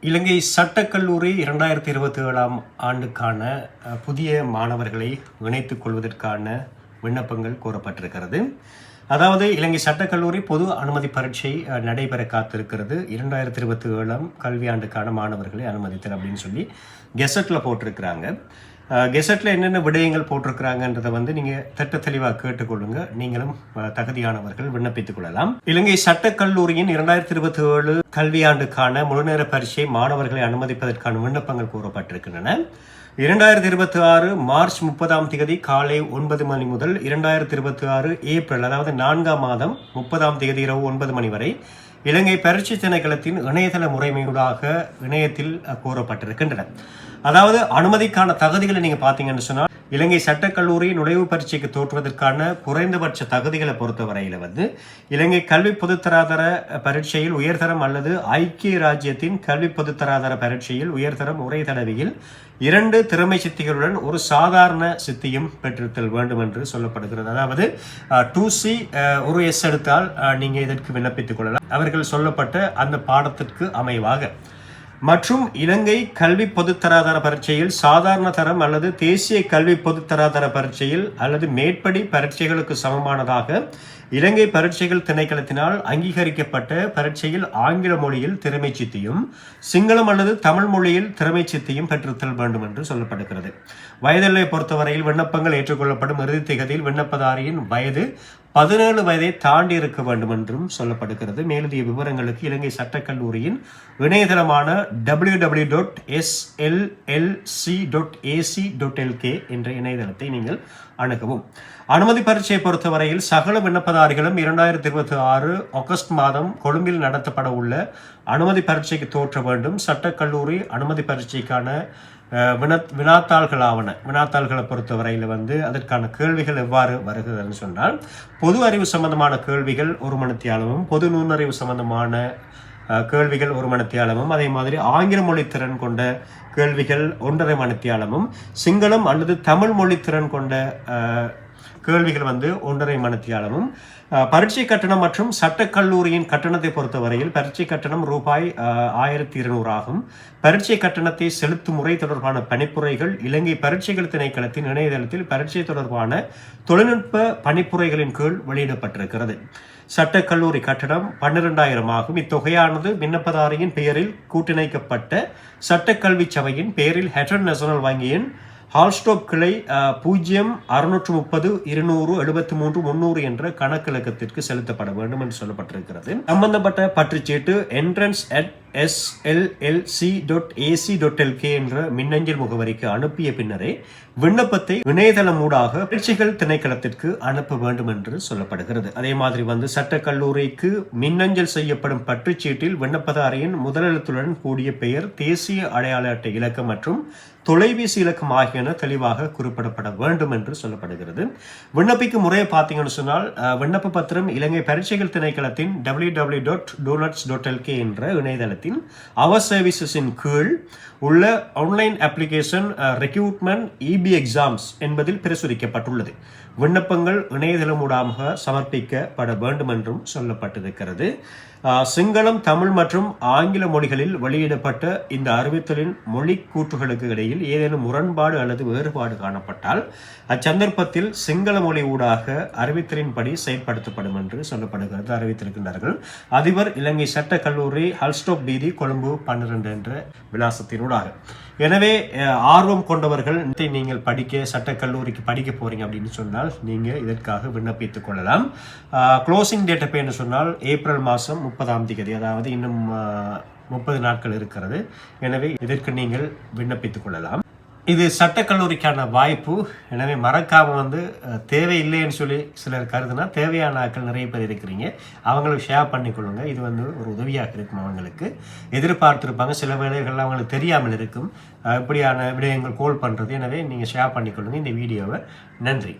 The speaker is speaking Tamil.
இலங்கை சட்டக்கல்லூரி 2027ஆம் ஆண்டுக்கான புதிய மாணவர்களை இணைத்துக் கொள்வதற்கான விண்ணப்பங்கள் கோரப்பட்டிருக்கிறது. அதாவது இலங்கை சட்டக்கல்லூரி பொது அனுமதி பரீட்சை நடைபெற காத்திருக்கிறது. 2027ஆம் கல்வியாண்டுக்கான மாணவர்களை அனுமதித்தல் அப்படின்னு சொல்லி கெசட்டில் போட்டிருக்கிறாங்க. கெசட்டில் என்னென்ன விடயங்கள் போட்டிருக்கிறாங்கன்றதை நீங்கள் திட்ட தெளிவாக கேட்டுக்கொள்ளுங்க. நீங்களும் தகுதியானவர்கள் விண்ணப்பித்துக் கொள்ளலாம். இலங்கை சட்டக்கல்லூரியின் 2027 கல்வியாண்டுக்கான முழுநேர பரீட்சை மாணவர்களை அனுமதிப்பதற்கான விண்ணப்பங்கள் கூறப்பட்டிருக்கின்றன. 2026 மார்ச் 30ஆம் தேதி காலை 9 மணி முதல் 2026 ஏப்ரல் அதாவது 4ஆம் மாதம் 30ஆம் தேதி இரவு 9 மணி வரை இலங்கை பரீட்சை திணைக்களத்தின் இணையதள முறைமையூடாக இணையத்தில் கோரப்பட்டிருக்கின்றன. அதாவது அனுமதிக்கான தகுதிகளை நீங்கள் பார்த்தீங்கன்னு சொன்னால் இலங்கை சட்டக்கல்லூரி நுழைவு பரீட்சைக்கு தோற்றுவதற்கான குறைந்தபட்ச தகுதிகளை பொறுத்தவரையில் இலங்கை கல்வி பொதுத்தராதர பரீட்சையில் உயர்தரம் அல்லது ஐக்கிய ராஜ்யத்தின் கல்வி பொதுத்தராதர பரீட்சையில் உயர்தரம் உரை தடவையில் 2 திறமை சித்திகளுடன் ஒரு சாதாரண சித்தியும் பெற்றிருத்தல் வேண்டும் என்று சொல்லப்படுகிறது. அதாவது 2C ஒரு S எடுத்தால் நீங்கள் இதற்கு விண்ணப்பித்துக் கொள்ளலாம். அவர்கள் சொல்லப்பட்ட அந்த பாடத்திற்கு அமைவாக மற்றும் இலங்கை கல்வி பொதுத்தராதர பரீட்சையில் சாதாரண தரம் அல்லது தேசிய கல்வி பொதுத்தராதர பரீட்சையில் அல்லது மேற்படி பரீட்சைகளுக்கு சமமானதாக இலங்கை பரீட்சைகள் திணைக்களத்தினால் அங்கீகரிக்கப்பட்ட பரீட்சையில் ஆங்கில மொழியில் திறமை சித்தியும் சிங்களம் அல்லது தமிழ் மொழியில் திறமை சித்தியும் பெற்றிருத்தல் வேண்டும் என்று சொல்லப்படுகிறது. வயதெல்லை பொறுத்தவரையில் விண்ணப்பங்கள் ஏற்றுக்கொள்ளப்படும் இறுதி திகதியில் விண்ணப்பதாரியின் வயது 17 வயதை தாண்டி இருக்க வேண்டும் என்றும் சொல்லப்படுகிறது. மேலதிக விவரங்களுக்கு இலங்கை சட்டக்கல்லூரியின் இணையதளமான www.slllc.ac.lk என்ற இணையதளத்தை நீங்கள் அணுகவும். அனுமதி பரீட்சையை பொறுத்தவரையில் சகல விண்ணப்பதாரிகளும் 2026 ஆகஸ்ட் மாதம் கொழும்பில் நடத்தப்பட உள்ள அனுமதி பரீட்சைக்கு தோற்ற வேண்டும். சட்டக்கல்லூரி அனுமதி பரீட்சைக்கான வினாத்தாள்களை பொறுத்தவரையில் அதற்கான கேள்விகள் எவ்வாறு வருகிறதுன்னு சொன்னால் பொது அறிவு சம்பந்தமான கேள்விகள் 1 மணித்தியாலமும் பொது நுண்ணறிவு சம்பந்தமான கேள்விகள் 1 மணித்தியாலமும் அதே மாதிரி ஆங்கில மொழி திறன் கொண்ட கேள்விகள் 1.5 மணித்தியாலமும் சிங்களம் அல்லது தமிழ் மொழி திறன் கொண்ட கேள்விகள் 1.5 மணித்தியாலமும். பரீட்சை கட்டணம் மற்றும் சட்டக்கல்லூரியின் கட்டணத்தை பொறுத்தவரையில் பரீட்சை கட்டணம் ரூபாய் 1200 ஆகும். பரீட்சை கட்டணத்தை செலுத்தும் முறை தொடர்பான பணிப்புரைகள் இலங்கை பரீட்சைகள் திணைக்களத்தின் இணையதளத்தில் பரீட்சை தொடர்பான தொழில்நுட்ப பணிப்புரைகளின் கீழ் வெளியிடப்பட்டிருக்கிறது. சட்டக்கல்லூரி கட்டணம் 12,000 ஆகும். இத்தொகையானது விண்ணப்பதாரியின் பெயரில் கூட்டிணைக்கப்பட்ட சட்டக்கல்வி சபையின் பெயரில் ஹெட்டன் நேஷனல் வங்கியின் ஹால்ஸ்டோப் கிளை 0630273 என்ற கணக்கிலக்கத்திற்கு செலுத்தப்பட வேண்டும் என்று சொல்லப்பட்டிருக்கிறது. சம்பந்தப்பட்ட பற்றுச்சீட்டு entrance@slllc.ac.lk என்ற மின்னஞ்சல் முகவரிக்கு அனுப்பிய பின்னரே விண்ணப்பத்தை இணையதளம் ஊடாக பரீட்சைகள் திணைக்களத்திற்கு அனுப்ப வேண்டும் என்று சொல்லப்படுகிறது. அதே மாதிரி சட்டக்கல்லூரிக்கு மின்னஞ்சல் செய்யப்படும் பற்றுச்சீட்டில் விண்ணப்பதாரியின் முதலெழுத்துடன் கூடிய பெயர், தேசிய அடையாள அட்டை இலக்கம் மற்றும் தொலைபேசி இலக்கம் ஆகியன தெளிவாக குறிப்பிடப்பட வேண்டும் என்று சொல்லப்படுகிறது. விண்ணப்பிக்கும் முறையை பார்த்தீங்கன்னு சொன்னால் விண்ணப்ப பத்திரம் இலங்கை பரீட்சைகள் திணைக்களத்தின் www.donuts.lk என்ற இணையதளத்தின் அவர் சர்வீசஸின் கீழ் உள்ள online application recruitment EB exams என்பதில் பிரசுரிக்கப்பட்டுள்ளது. விண்ணப்பங்கள் இணையதளமூடாக சமர்ப்பிக்கப்பட வேண்டும் என்றும் சொல்லப்பட்டிருக்கிறது. சிங்களம், தமிழ் மற்றும் ஆங்கில மொழிகளில் வெளியிடப்பட்ட இந்த அறிவித்தலின் மொழி கூற்றுகளுக்கு இடையில் ஏதேனும் முரண்பாடு அல்லது வேறுபாடு காணப்பட்டால் அச்சந்தர்ப்பத்தில் சிங்கள மொழி ஊடாக அறிவித்தலின்படி செயல்படுத்தப்படும் என்று சொல்லப்படுகிறது அறிவித்திருக்கின்றார்கள். அதிபர் இலங்கை சட்டக்கல்லூரி ஹல்ஸ்டோப் வீதி கொழும்பு 12 என்ற விலாசத்தினூடாக. எனவே ஆர்வம் கொண்டவர்கள் நீங்கள் சட்டக்கல்லூரிக்கு படிக்க போறீங்க அப்படின்னு சொன்னால் நீங்கள் இதற்காக விண்ணப்பித்துக் கொள்ளலாம். க்ளோசிங் டேட் எப்பன்னு சொன்னால் ஏப்ரல் மாதம் 30ஆம் தேதி, அதாவது இன்னும் 30 நாட்கள் இருக்கிறது. எனவே இதற்கு நீங்கள் விண்ணப்பித்துக் கொள்ளலாம். இது சட்டக்கல்லூரிக்கான வாய்ப்பு. எனவே மறக்காம தேவையில்லைன்னு சொல்லி சிலர் கருதுனா தேவையான ஆட்கள் நிறைய பேர் இருக்கிறீங்க, அவங்களுக்கு ஷேர் பண்ணிக்கொள்ளுங்க. இது ஒரு உதவியாக இருக்கும். அவங்களுக்கு எதிர்பார்த்திருப்பாங்க, சில வேலைகள் அவங்களுக்கு தெரியாமல் இருக்கும் இப்படியான விடயங்கள் கோல் பண்ணுறது. எனவே நீங்கள் ஷேர் பண்ணிக்கொள்ளுங்க இந்த வீடியோவை. நன்றி.